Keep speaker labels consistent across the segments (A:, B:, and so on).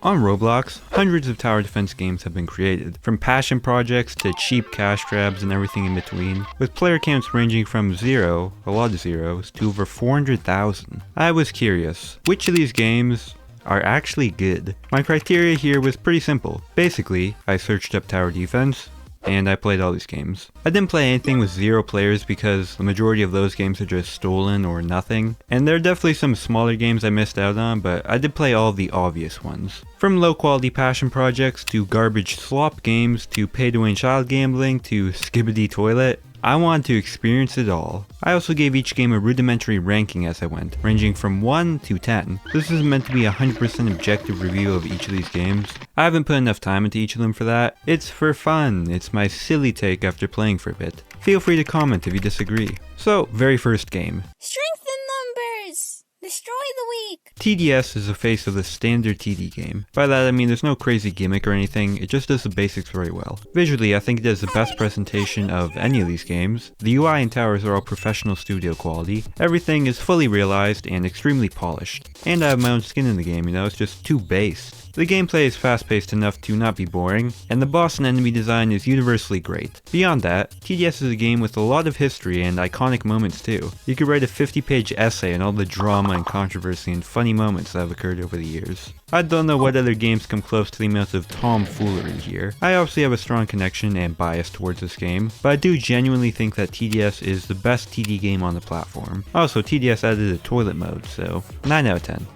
A: On Roblox, hundreds of tower defense games have been created, from passion projects to cheap cash grabs and everything in between, with player counts ranging from zero, a lot of zeros, to over 400,000. I was curious, which of these games are actually good? My criteria here was pretty simple. Basically, I searched up tower defense, and I played all these games. I didn't play anything with 0 players because the majority of those games are just stolen or nothing, and there are definitely some smaller games I missed out on, but I did play all the obvious ones. From low quality passion projects to garbage slop games to pay to win child gambling to Skibidi toilet, I wanted to experience it all. I also gave each game a rudimentary ranking as I went, ranging from 1 to 10. This is meant to be a 100% objective review of each of these games. I haven't put enough time into each of them for that. It's for fun, it's my silly take after playing for a bit. Feel free to comment if you disagree. So, very first game.
B: Strength in numbers! Destroy the weak!
A: TDS is the face of the standard TD game. By that I mean there's no crazy gimmick or anything, it just does the basics very well. Visually, I think it does the best presentation of any of these games. The UI and towers are all professional studio quality. Everything is fully realized and extremely polished. And I have my own skin in the game, you know, it's just too based. The gameplay is fast-paced enough to not be boring, and the boss and enemy design is universally great. Beyond that, TDS is a game with a lot of history and iconic moments too. You could write a 50-page essay on all the drama and controversy and funny moments that have occurred over the years. I don't know what other games come close to the amount of tomfoolery here. I obviously have a strong connection and bias towards this game, but I do genuinely think that TDS is the best TD game on the platform. Also, TDS added a toilet mode, so 9 out of 10.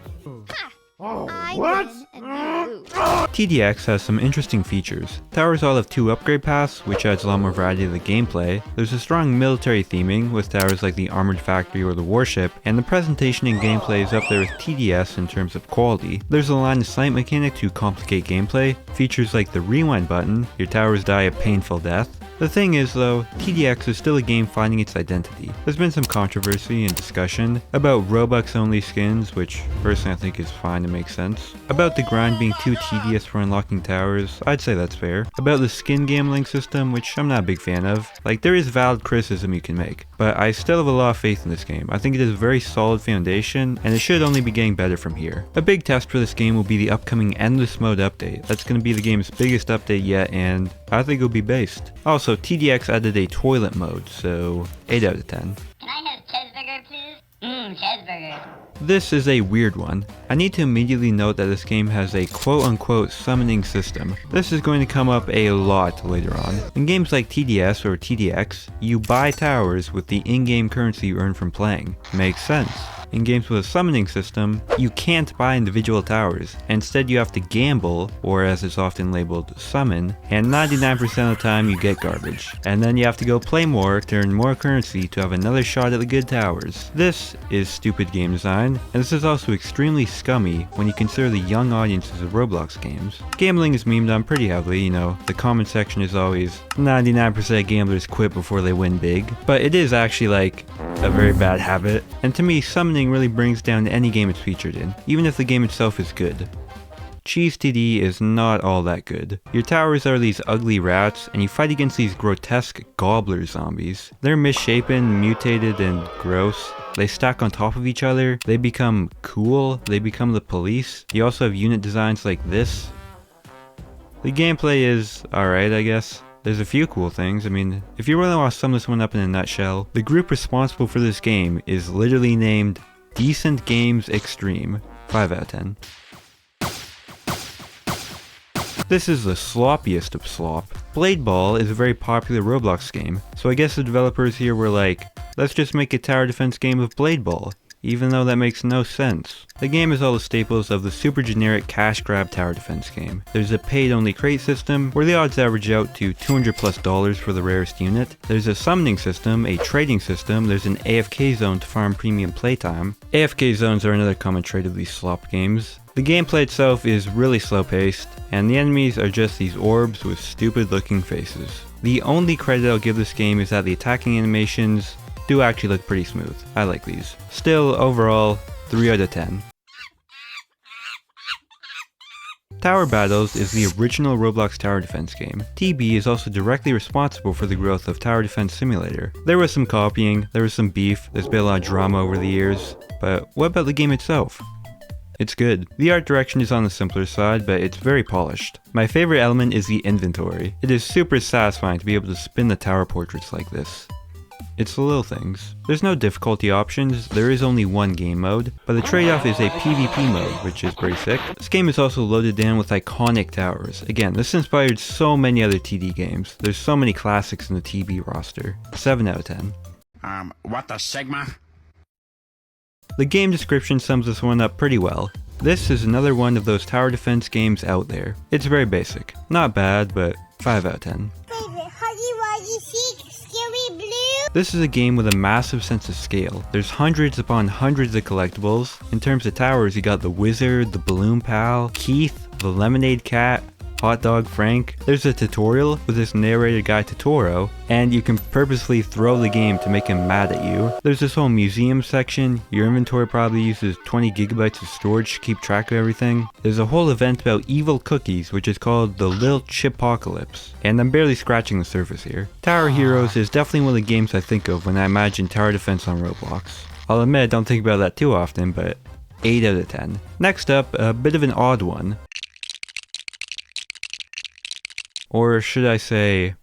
B: What?
A: TDX has some interesting features. Towers all have 2 upgrade paths, which adds a lot more variety to the gameplay. There's a strong military theming, with towers like the Armored Factory or the Warship, and the presentation and gameplay is up there with TDS in terms of quality. There's a line of sight mechanic to complicate gameplay, features like the rewind button, your towers die a painful death. The thing is though, TDX is still a game finding its identity. There's been some controversy and discussion about Robux only skins, which personally I think is fine and makes sense. About the grind being too tedious for unlocking towers, I'd say that's fair. About the skin gambling system, which I'm not a big fan of. Like, there is valid criticism you can make, but I still have a lot of faith in this game. I think it is a very solid foundation, and it should only be getting better from here. A big test for this game will be the upcoming Endless Mode update. That's going to be the game's biggest update yet, and I think it'll be based. Also, TDX added a toilet mode, so 8 out of 10.
C: Can I have cheeseburger, please? Cheeseburger.
A: This is a weird one. I need to immediately note that this game has a quote-unquote summoning system. This is going to come up a lot later on. In games like TDS or TDX, you buy towers with the in-game currency you earn from playing. Makes sense. In games with a summoning system, you can't buy individual towers. Instead, you have to gamble, or as it's often labeled, summon, and 99% of the time you get garbage. And then you have to go play more to earn more currency to have another shot at the good towers. This is stupid game design, and this is also extremely scummy when you consider the young audiences of Roblox games. Gambling is memed on pretty heavily, you know, the comment section is always 99% of gamblers quit before they win big, but it is actually like a very bad habit, and to me summoning really brings down any game it's featured in, even if the game itself is good. Cheese TD is not all that good. Your towers are these ugly rats, and you fight against these grotesque gobbler zombies. They're misshapen, mutated, and gross. They stack on top of each other, they become cool, they become the police. You also have unit designs like this. The gameplay is alright, I guess. There's a few cool things. I mean, if you really want to sum this one up in a nutshell, the group responsible for this game is literally named Decent Games Extreme. 5 out of 10. This is the sloppiest of slop. Blade Ball is a very popular Roblox game, so I guess the developers here were like, let's just make a tower defense game of Blade Ball, even though that makes no sense. The game is all the staples of the super generic cash grab tower defense game. There's a paid only crate system, where the odds average out to $200+ for the rarest unit. There's a summoning system, a trading system, there's an AFK zone to farm premium playtime. AFK zones are another common trait of these slop games. The gameplay itself is really slow paced, and the enemies are just these orbs with stupid looking faces. The only credit I'll give this game is that the attacking animations do actually look pretty smooth. I like these. Still, overall, 3 out of 10. Tower Battles is the original Roblox tower defense game. TB is also directly responsible for the growth of Tower Defense Simulator. There was some copying, there was some beef, there's been a lot of drama over the years, but what about the game itself? It's good. The art direction is on the simpler side, but it's very polished. My favorite element is the inventory. It is super satisfying to be able to spin the tower portraits like this. It's the little things. There's no difficulty options, there is only one game mode, but the trade-off is a PvP mode, which is pretty sick. This game is also loaded down with iconic towers. Again, this inspired so many other TD games. There's so many classics in the TB roster. 7 out of 10.
D: What the Sigma?
A: The game description sums this one up pretty well. This is another one of those tower defense games out there. It's very basic. Not bad, but 5 out of 10. This is a game with a massive sense of scale. There's hundreds upon hundreds of collectibles. In terms of towers, you got the Wizard, the Balloon Pal, Keith, the Lemonade Cat, Hot Dog Frank. There's a tutorial with this narrated guy Totoro, and you can purposely throw the game to make him mad at you. There's this whole museum section. Your inventory probably uses 20 gigabytes of storage to keep track of everything. There's a whole event about evil cookies, which is called the Lil Chipocalypse, and I'm barely scratching the surface here. Tower Heroes is definitely one of the games I think of when I imagine tower defense on Roblox. I'll admit I don't think about that too often, but 8 out of 10. Next up, a bit of an odd one. Or should I say,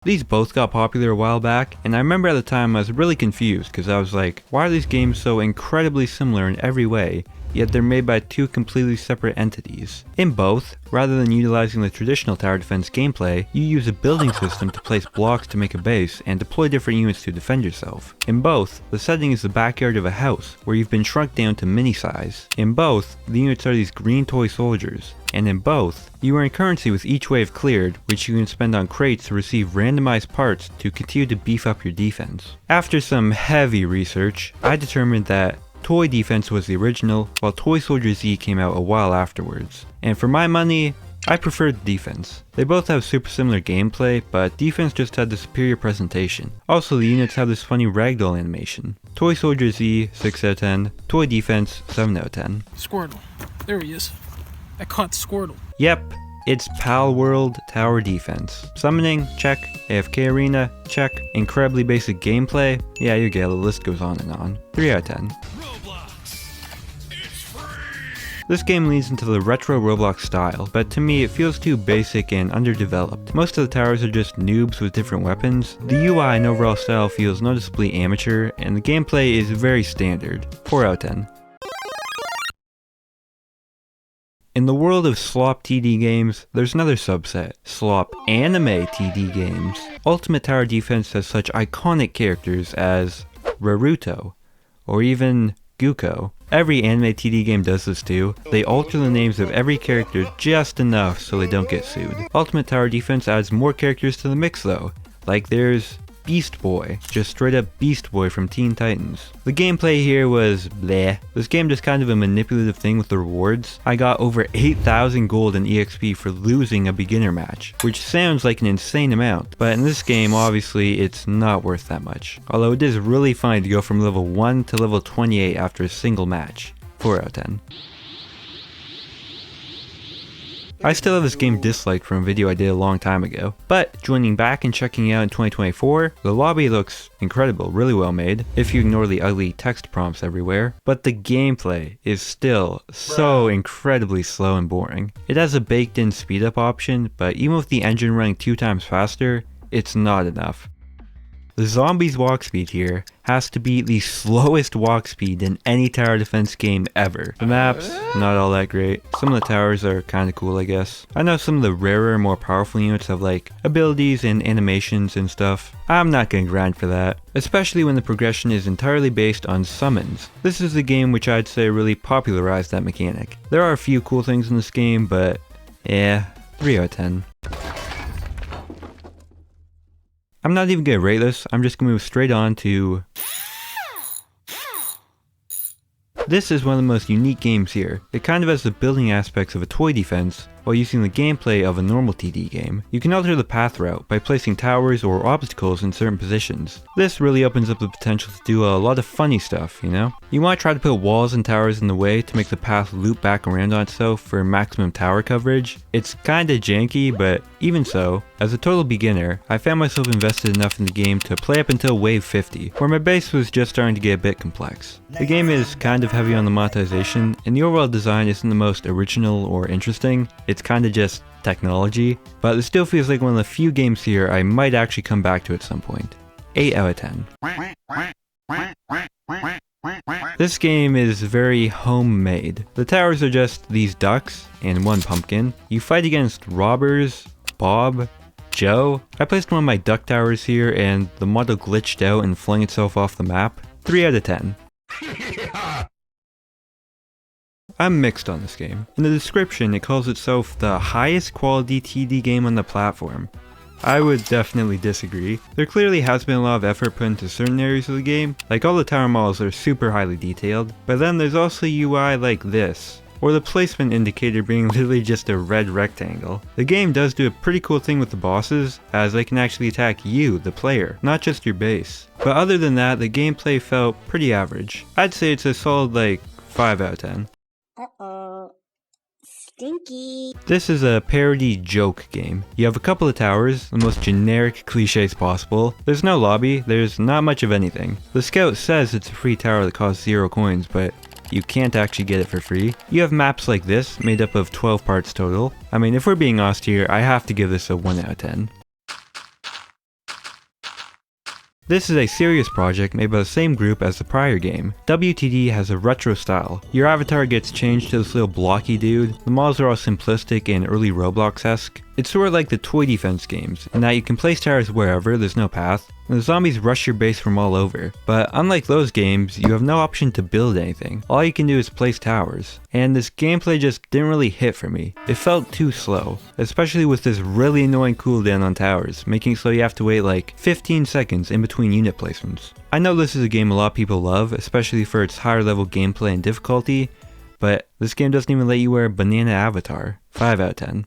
A: these both got popular a while back, and I remember at the time I was really confused because I was like, why are these games so incredibly similar in every way, yet they're made by two completely separate entities? In both, rather than utilizing the traditional tower defense gameplay, you use a building system to place blocks to make a base and deploy different units to defend yourself. In both, the setting is the backyard of a house where you've been shrunk down to mini size. In both, the units are these green toy soldiers. And in both, you earn currency with each wave cleared, which you can spend on crates to receive randomized parts to continue to beef up your defense. After some heavy research, I determined that Toy Defense was the original, while Toy SoldierZ came out a while afterwards. And for my money, I preferred Defense. They both have super similar gameplay, but Defense just had the superior presentation. Also, the units have this funny ragdoll animation. Toy SoldierZ, 6 out of 10. Toy Defense, 7 out of 10.
E: Squirtle. There he is. I caught Squirtle.
A: Yep, it's Pal World Tower Defense. Summoning, check. AFK Arena, check. Incredibly basic gameplay, yeah, you get it, the list goes on and on. 3 out of 10. This game leans into the retro Roblox style, but to me it feels too basic and underdeveloped. Most of the towers are just noobs with different weapons. The UI and overall style feels noticeably amateur, and the gameplay is very standard. 4 out of 10. In the world of slop TD games, there's another subset, slop anime TD games. Ultimate Tower Defense has such iconic characters as Naruto, or even Guko. Every anime TD game does this too. They alter the names of every character just enough so they don't get sued. Ultimate Tower Defense adds more characters to the mix though, like there's Beast Boy, just straight up Beast Boy from Teen Titans. The gameplay here was bleh. This game just kind of a manipulative thing with the rewards. I got over 8,000 gold in EXP for losing a beginner match, which sounds like an insane amount, but in this game obviously it's not worth that much. Although it is really funny to go from level 1 to level 28 after a single match. 4 out of 10. I still have this game disliked from a video I did a long time ago, but joining back and checking it out in 2024, the lobby looks incredible, really well made, if you ignore the ugly text prompts everywhere, but the gameplay is still so incredibly slow and boring. It has a baked in speed up option, but even with the engine running 2 times faster, it's not enough. The zombies walk speed here has to be the slowest walk speed in any tower defense game ever. The maps, not all that great. Some of the towers are kinda cool I guess. I know some of the rarer, more powerful units have like abilities and animations and stuff. I'm not gonna grind for that, especially when the progression is entirely based on summons. This is the game which I'd say really popularized that mechanic. There are a few cool things in this game, but yeah, 3 out of 10. I'm not even gonna rate this, I'm just gonna move straight on to... This is one of the most unique games here. It kind of has the building aspects of a toy defense, while while using the gameplay of a normal TD game. You can alter the path route by placing towers or obstacles in certain positions. This really opens up the potential to do a lot of funny stuff, you know? You might try to put walls and towers in the way to make the path loop back around on itself for maximum tower coverage. It's kinda janky, but even so, as a total beginner, I found myself invested enough in the game to play up until wave 50, where my base was just starting to get a bit complex. The game is kind of heavy on the monetization, and the overall design isn't the most original or interesting. It's kinda just technology, but it still feels like one of the few games here I might actually come back to at some point. 8 out of 10. This game is very homemade. The towers are just these ducks and one pumpkin. You fight against robbers, Bob, Joe. I placed one of my duck towers here and the model glitched out and flung itself off the map. 3 out of 10. I'm mixed on this game. In the description it calls itself the highest quality TD game on the platform. I would definitely disagree. There clearly has been a lot of effort put into certain areas of the game, like all the tower models are super highly detailed, but then there's also UI like this, or the placement indicator being literally just a red rectangle. The game does do a pretty cool thing with the bosses, as they can actually attack you, the player, not just your base. But other than that, the gameplay felt pretty average. I'd say it's a solid like 5 out of 10.
B: Uh-oh. Stinky.
A: This is a parody joke game. You have a couple of towers, the most generic cliches possible. There's no lobby, there's not much of anything. The scout says it's a free tower that costs 0 coins, but you can't actually get it for free. You have maps like this, made up of 12 parts total. I mean, if we're being honest here, I have to give this a 1 out of 10. This is a serious project made by the same group as the prior game. WTD has a retro style. Your avatar gets changed to this little blocky dude. The models are all simplistic and early Roblox-esque. It's sort of like the toy defense games, in that you can place towers wherever, there's no path, and the zombies rush your base from all over. But unlike those games, you have no option to build anything. All you can do is place towers. And this gameplay just didn't really hit for me. It felt too slow, especially with this really annoying cooldown on towers, making it so you have to wait like 15 seconds in between unit placements. I know this is a game a lot of people love, especially for its higher level gameplay and difficulty, but this game doesn't even let you wear a banana avatar. 5 out of 10.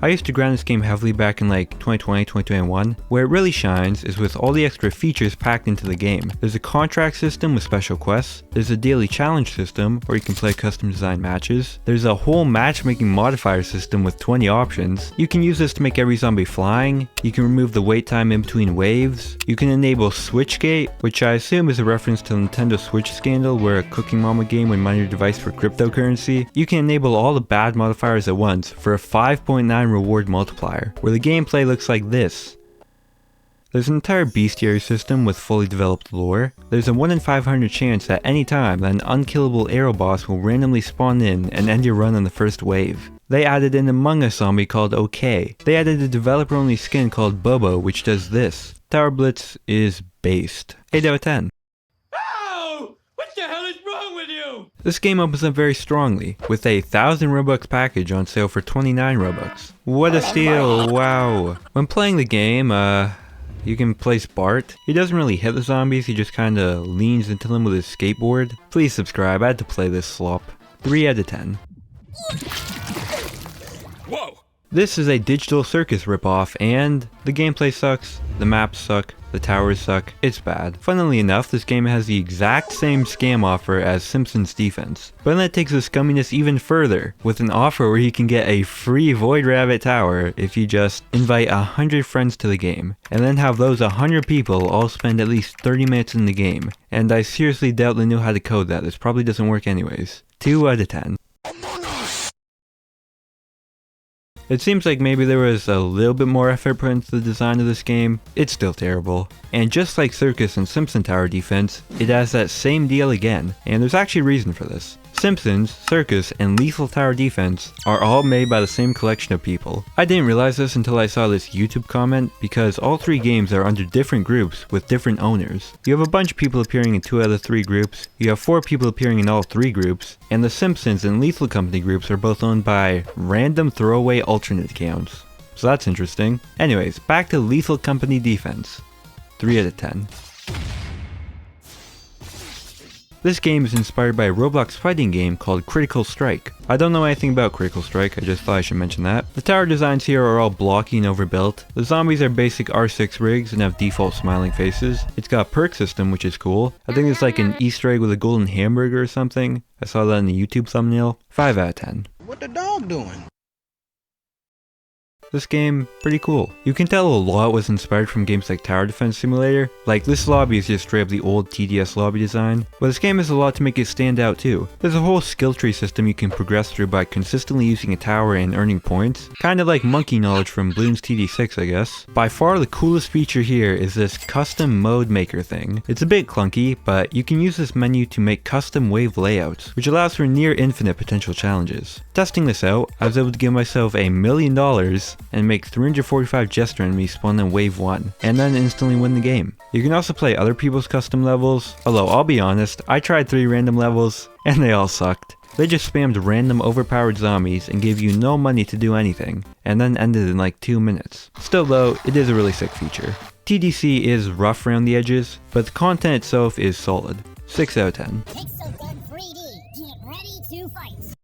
A: I used to grind this game heavily back in like 2020, 2021. Where it really shines is with all the extra features packed into the game. There's a contract system with special quests, there's a daily challenge system where you can play custom designed matches, there's a whole matchmaking modifier system with 20 options, you can use this to make every zombie flying, you can remove the wait time in between waves, you can enable Switchgate, which I assume is a reference to the Nintendo Switch scandal where a Cooking Mama game would mine your device for cryptocurrency, you can enable all the bad modifiers at once for a 5.9 reward multiplier, where the gameplay looks like this. There's an entire bestiary system with fully developed lore. There's a 1 in 500 chance at any time that an unkillable arrow boss will randomly spawn in and end your run on the first wave. They added an Among Us zombie called OK. They added a developer only skin called Bobo which does this. Tower Blitz is based. 8 out of 10. This game opens up very strongly, with a 1000 Robux package on sale for 29 Robux. What a steal, wow. When playing the game, you can place Bart. He doesn't really hit the zombies, he just kinda leans into them with his skateboard. Please subscribe, I had to play this slop. 3 out of 10. Whoa! This is a digital Circus ripoff, and the gameplay sucks, the maps suck, the towers suck, it's bad. Funnily enough, this game has the exact same scam offer as Simpsons Defense, but then it takes the scumminess even further, with an offer where you can get a free Void Rabbit tower if you just invite 100 friends to the game, and then have those 100 people all spend at least 30 minutes in the game, and I seriously doubt they know how to code that, this probably doesn't work anyways. 2 out of 10. It seems like maybe there was a little bit more effort put into the design of this game. It's still terrible. And just like Circus and Simpsons Tower Defense, it has that same deal again, and there's actually a reason for this. Simpsons, Circus, and Lethal Tower Defense are all made by the same collection of people. I didn't realize this until I saw this YouTube comment, because all 3 games are under different groups with different owners. You have a bunch of people appearing in 2 out of the 3 groups, you have 4 people appearing in all 3 groups, and the Simpsons and Lethal Company groups are both owned by random throwaway alternate accounts. So that's interesting. Anyways, back to Lethal Company Defense. 3 out of 10. This game is inspired by a Roblox fighting game called Critical Strike. I don't know anything about Critical Strike, I just thought I should mention that. The tower designs here are all blocky and overbuilt. The zombies are basic R6 rigs and have default smiling faces. It's got a perk system, which is cool. I think it's like an Easter egg with a golden hamburger or something. I saw that in the YouTube thumbnail. 5 out of 10.
F: What the dog doing?
A: This game, pretty cool. You can tell a lot was inspired from games like Tower Defense Simulator. Like, this lobby is just straight up the old TDS lobby design. But this game has a lot to make it stand out too. There's a whole skill tree system you can progress through by consistently using a tower and earning points. Kinda like monkey knowledge from Bloons TD6, I guess. By far the coolest feature here is this custom mode maker thing. It's a bit clunky, but you can use this menu to make custom wave layouts, which allows for near infinite potential challenges. Testing this out, I was able to give myself $1 million and make 345 jester enemies spawn in wave 1, and then instantly win the game. You can also play other people's custom levels, although I'll be honest, I tried 3 random levels, and they all sucked. They just spammed random overpowered zombies and gave you no money to do anything, and then ended in like 2 minutes. Still though, it is a really sick feature. TDC is rough around the edges, but the content itself is solid. 6 out of 10.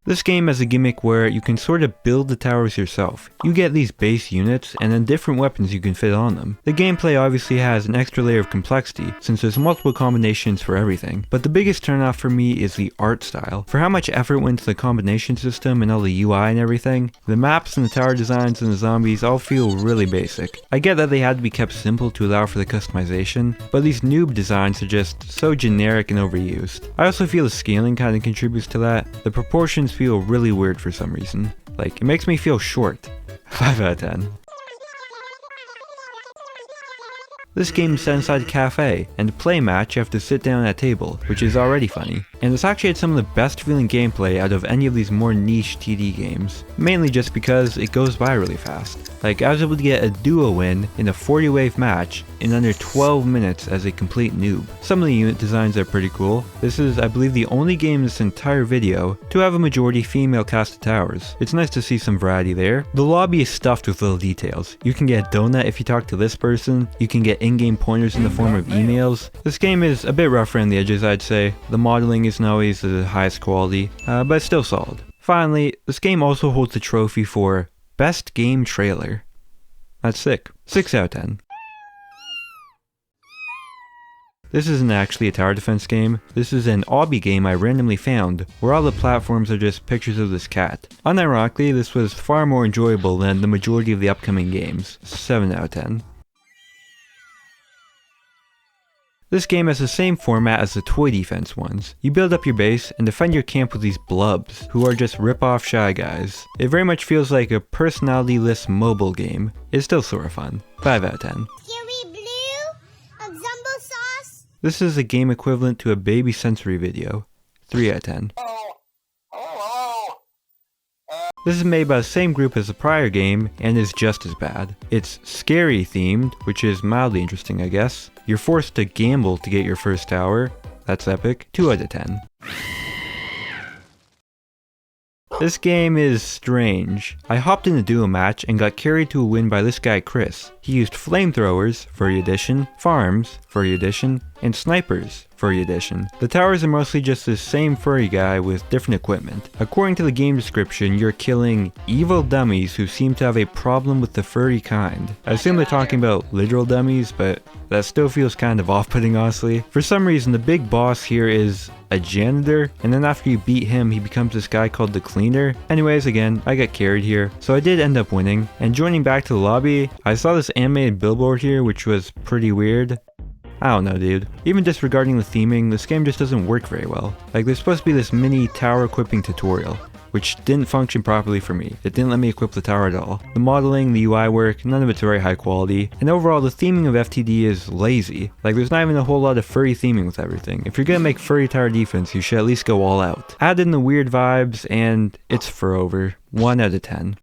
A: This game has a gimmick where you can sort of build the towers yourself. You get these base units and then different weapons you can fit on them. The gameplay obviously has an extra layer of complexity since there's multiple combinations for everything, but the biggest turnoff for me is the art style. For how much effort went into the combination system and all the UI and everything, the maps and the tower designs and the zombies all feel really basic. I get that they had to be kept simple to allow for the customization, but these noob designs are just so generic and overused. I also feel the scaling kind of contributes to that. The proportions feel really weird for some reason. Like, it makes me feel short. 5 out of 10. This game is set inside a cafe, and to play a match you have to sit down at a table, which is already funny. And it's actually had some of the best feeling gameplay out of any of these more niche TD games, mainly just because it goes by really fast. Like, I was able to get a duo win in a 40 wave match in under 12 minutes as a complete noob. Some of the unit designs are pretty cool. This is, I believe, the only game in this entire video to have a majority female cast of towers. It's nice to see some variety there. The lobby is stuffed with little details. You can get a donut if you talk to this person, you can get in-game pointers in the form of emails. This game is a bit rough around the edges, I'd say. The modeling isn't always the highest quality, but it's still solid. Finally, this game also holds the trophy for Best Game Trailer. That's sick. 6 out of 10. This isn't actually a tower defense game, this is an obby game I randomly found, where all the platforms are just pictures of this cat. Unironically, this was far more enjoyable than the majority of the upcoming games. 7 out of 10. This game has the same format as the toy defense ones. You build up your base and defend your camp with these blubs, who are just rip-off shy guys. It very much feels like a personality-less mobile game. It's still sort of fun. 5 out of 10. This is a game equivalent to a baby sensory video. 3 out of 10. This is made by the same group as the prior game and is just as bad. It's scary themed, which is mildly interesting I guess. You're forced to gamble to get your first tower. That's epic. 2 out of 10. This game is strange. I hopped in a duo match and got carried to a win by this guy Chris. He used flamethrowers, Furry edition, farms, Furry edition, and snipers, Furry edition. The towers are mostly just the same furry guy with different equipment. According to the game description, you're killing evil dummies who seem to have a problem with the furry kind. I assume they're talking about literal dummies, but that still feels kind of off-putting honestly. For some reason, the big boss here is a janitor, and then after you beat him, he becomes this guy called the cleaner. Anyways, again, I got carried here, so I did end up winning. And joining back to the lobby, I saw this animated billboard here, which was pretty weird. I don't know, dude. Even disregarding the theming, this game just doesn't work very well. Like, there's supposed to be this mini tower equipping tutorial, which didn't function properly for me. It didn't let me equip the tower at all. The modeling, the UI work, none of it's very high quality, and overall the theming of FTD is lazy. Like, there's not even a whole lot of furry theming with everything. If you're gonna make furry tower defense, you should at least go all out. Add in the weird vibes, and it's for over. 1 out of 10.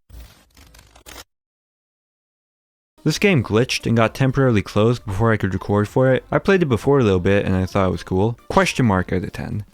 A: This game glitched and got temporarily closed before I could record for it. I played it before a little bit and I thought it was cool. Question mark out of 10.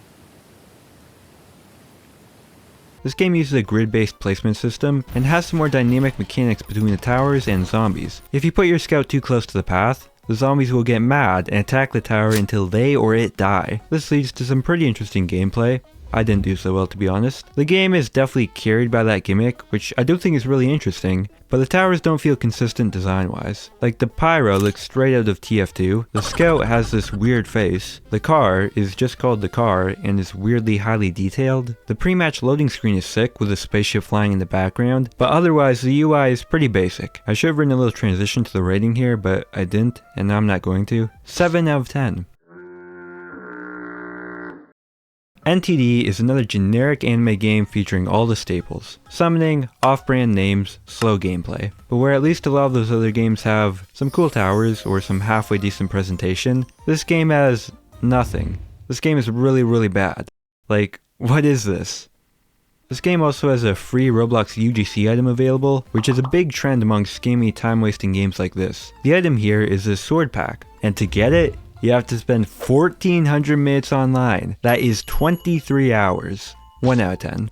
A: This game uses a grid-based placement system and has some more dynamic mechanics between the towers and zombies. If you put your scout too close to the path, the zombies will get mad and attack the tower until they or it die. This leads to some pretty interesting gameplay. I didn't do so well, to be honest. The game is definitely carried by that gimmick, which I do think is really interesting, but the towers don't feel consistent design-wise. Like, the pyro looks straight out of TF2, the scout has this weird face, the car is just called the car and is weirdly highly detailed, the pre-match loading screen is sick with a spaceship flying in the background, but otherwise the UI is pretty basic. I should have written a little transition to the rating here, but I didn't, and now I'm not going to. 7 out of 10. NTD is another generic anime game featuring all the staples. Summoning, off-brand names, slow gameplay. But where at least a lot of those other games have some cool towers or some halfway decent presentation, this game has nothing. This game is really bad. Like, what is this? This game also has a free Roblox UGC item available, which is a big trend among scammy time-wasting games like this. The item here is a sword pack, and to get it, you have to spend 1,400 minutes online. That is 23 hours. 1 out of 10.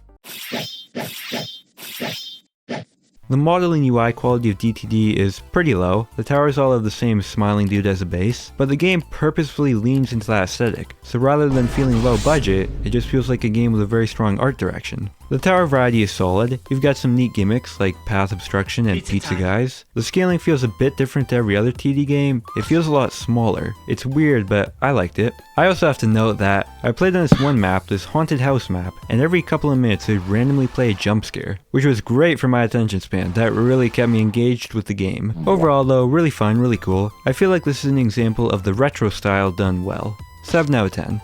A: The model and UI quality of DTD is pretty low. The towers all have the same smiling dude as a base, but the game purposefully leans into that aesthetic. So rather than feeling low budget, it just feels like a game with a very strong art direction. The tower variety is solid. You've got some neat gimmicks like path obstruction and pizza guys. The scaling feels a bit different to every other TD game. It feels a lot smaller. It's weird, but I liked it. I also have to note that I played on this one map, this haunted house map, and every couple of minutes it would randomly play a jump scare, which was great for my attention span. That really kept me engaged with the game. Overall though, really fun, really cool. I feel like this is an example of the retro style done well. 7 out of 10.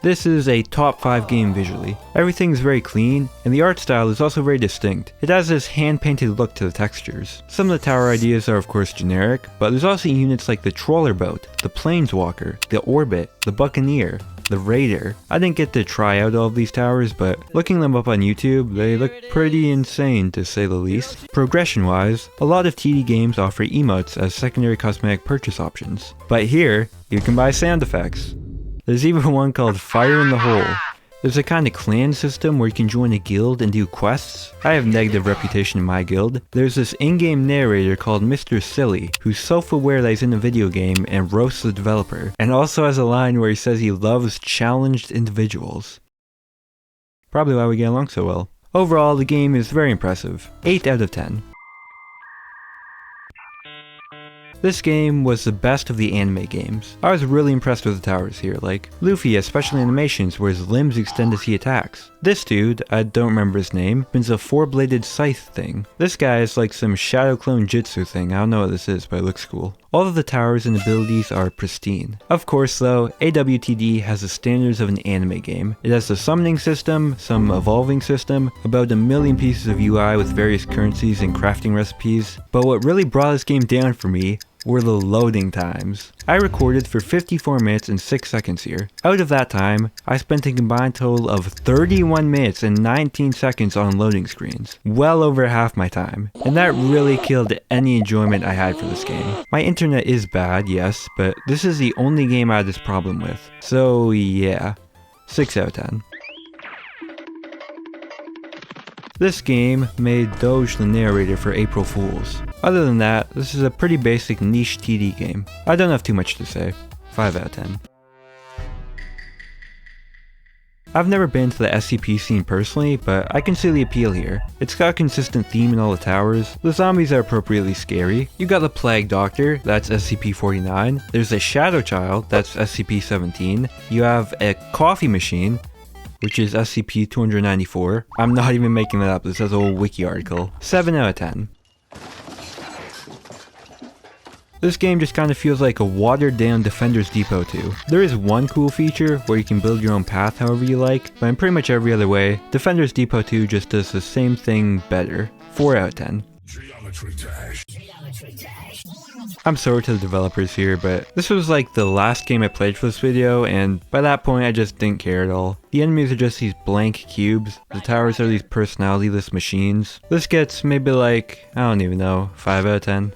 A: This is a top 5 game visually. Everything's very clean, and the art style is also very distinct. It has this hand-painted look to the textures. Some of the tower ideas are of course generic, but there's also units like the Trawler Boat, the Planeswalker, the Orbit, the Buccaneer, the Raider. I didn't get to try out all of these towers, but looking them up on YouTube, they look pretty insane to say the least. Progression-wise, a lot of TD games offer emotes as secondary cosmetic purchase options. But here, you can buy sound effects. There's even one called Fire in the Hole. There's a kind of clan system where you can join a guild and do quests. I have negative reputation in my guild. There's this in-game narrator called Mr. Silly, who's self-aware that he's in a video game and roasts the developer, and also has a line where he says he loves challenged individuals. Probably why we get along so well. Overall, the game is very impressive. 8 out of 10. This game was the best of the anime games. I was really impressed with the towers here, like Luffy has special animations where his limbs extend as he attacks. This dude, I don't remember his name, spins a 4-bladed scythe thing. This guy is like some shadow clone jutsu thing, I don't know what this is, but it looks cool. All of the towers and abilities are pristine. Of course though, AWTD has the standards of an anime game. It has a summoning system, some evolving system, about a million pieces of UI with various currencies and crafting recipes, but what really brought this game down for me were the loading times. I recorded for 54 minutes and 6 seconds here. Out of that time, I spent a combined total of 31 minutes and 19 seconds on loading screens. Well over half my time. And that really killed any enjoyment I had for this game. My internet is bad, yes, but this is the only game I had this problem with. So yeah, 6 out of 10. This game made Doge the narrator for April Fools. Other than that, this is a pretty basic niche TD game. I don't have too much to say. 5 out of 10. I've never been to the SCP scene personally, but I can see the appeal here. It's got a consistent theme in all the towers, the zombies are appropriately scary, you got the Plague Doctor, that's SCP-49, there's a Shadow Child, that's SCP-17, you have a coffee machine, which is SCP-294. I'm not even making that up, this has a whole wiki article. 7 out of 10. This game just kind of feels like a watered down Defender's Depot 2. There is one cool feature where you can build your own path however you like, but in pretty much every other way, Defender's Depot 2 just does the same thing better. 4 out of 10. I'm sorry to the developers here, but this was like the last game I played for this video, and by that point I just didn't care at all. The enemies are just these blank cubes, the towers are these personality-less machines. This gets maybe like, I don't even know, 5 out of 10.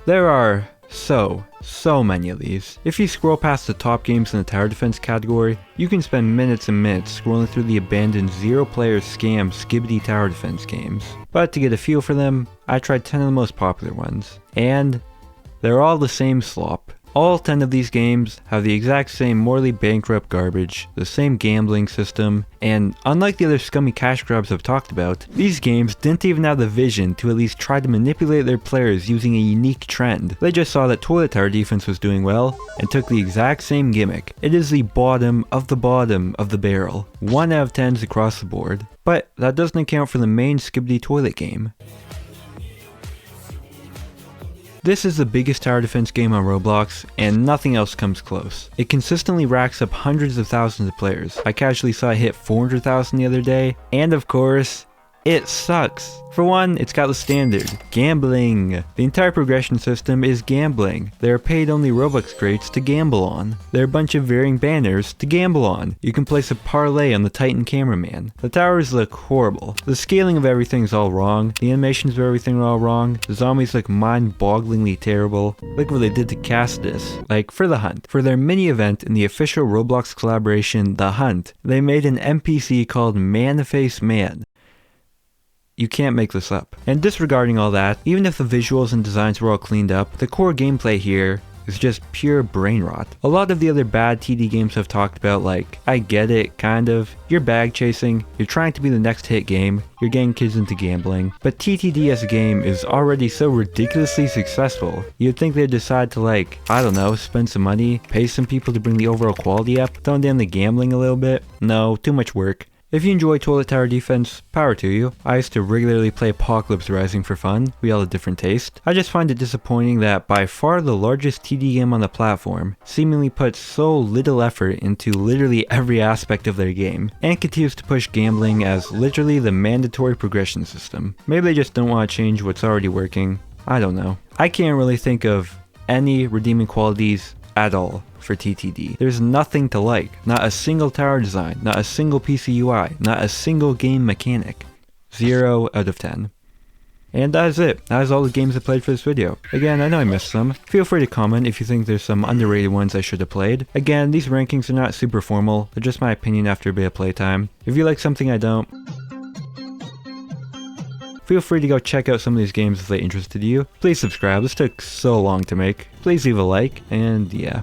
A: There are So many of these. If you scroll past the top games in the tower defense category, you can spend minutes and minutes scrolling through the abandoned 0-player scam Skibidi Tower Defense games. But to get a feel for them, I tried 10 of the most popular ones. And they're all the same slop. All 10 of these games have the exact same morally bankrupt garbage, the same gambling system, and unlike the other scummy cash grabs I've talked about, these games didn't even have the vision to at least try to manipulate their players using a unique trend. They just saw that Toilet Tower Defense was doing well, and took the exact same gimmick. It is the bottom of the barrel. 1 out of 10s across the board. But that doesn't account for the main Skibidi toilet game. This is the biggest tower defense game on Roblox, and nothing else comes close. It consistently racks up hundreds of thousands of players. I casually saw it hit 400,000 the other day, and of course, it sucks. For one, it's got the standard, gambling. The entire progression system is gambling. There are paid only Robux crates to gamble on. There are a bunch of varying banners to gamble on. You can place a parlay on the Titan cameraman. The towers look horrible. The scaling of everything is all wrong. The animations of everything are all wrong. The zombies look mind-bogglingly terrible. Look what they did to Castus. Like, for the Hunt. For their mini event in the official Roblox collaboration, The Hunt, they made an NPC called Man-Face Man. You can't make this up. And disregarding all that, even if the visuals and designs were all cleaned up, the core gameplay here is just pure brain rot. A lot of the other bad TD games I've talked about, like, I get it, kind of. You're bag chasing, you're trying to be the next hit game, you're getting kids into gambling. But TTD as a game is already so ridiculously successful. You'd think they'd decide to, like, I don't know, spend some money, pay some people to bring the overall quality up, tone down the gambling a little bit. No, too much work. If you enjoy Toilet Tower Defense, power to you. I used to regularly play Apocalypse Rising for fun. We all have different taste. I just find it disappointing that by far the largest TD game on the platform seemingly puts so little effort into literally every aspect of their game, and continues to push gambling as literally the mandatory progression system. Maybe they just don't want to change what's already working. I don't know. I can't really think of any redeeming qualities at all for TTD. There's nothing to like. Not a single tower design, not a single PC UI, not a single game mechanic. 0 out of 10. And that is it. That is all the games I played for this video. Again, I know I missed some. Feel free to comment if you think there's some underrated ones I should have played. Again, these rankings are not super formal, they're just my opinion after a bit of playtime. If you like something I don't, feel free to go check out some of these games if they interested you. Please subscribe, this took so long to make. Please leave a like, and yeah.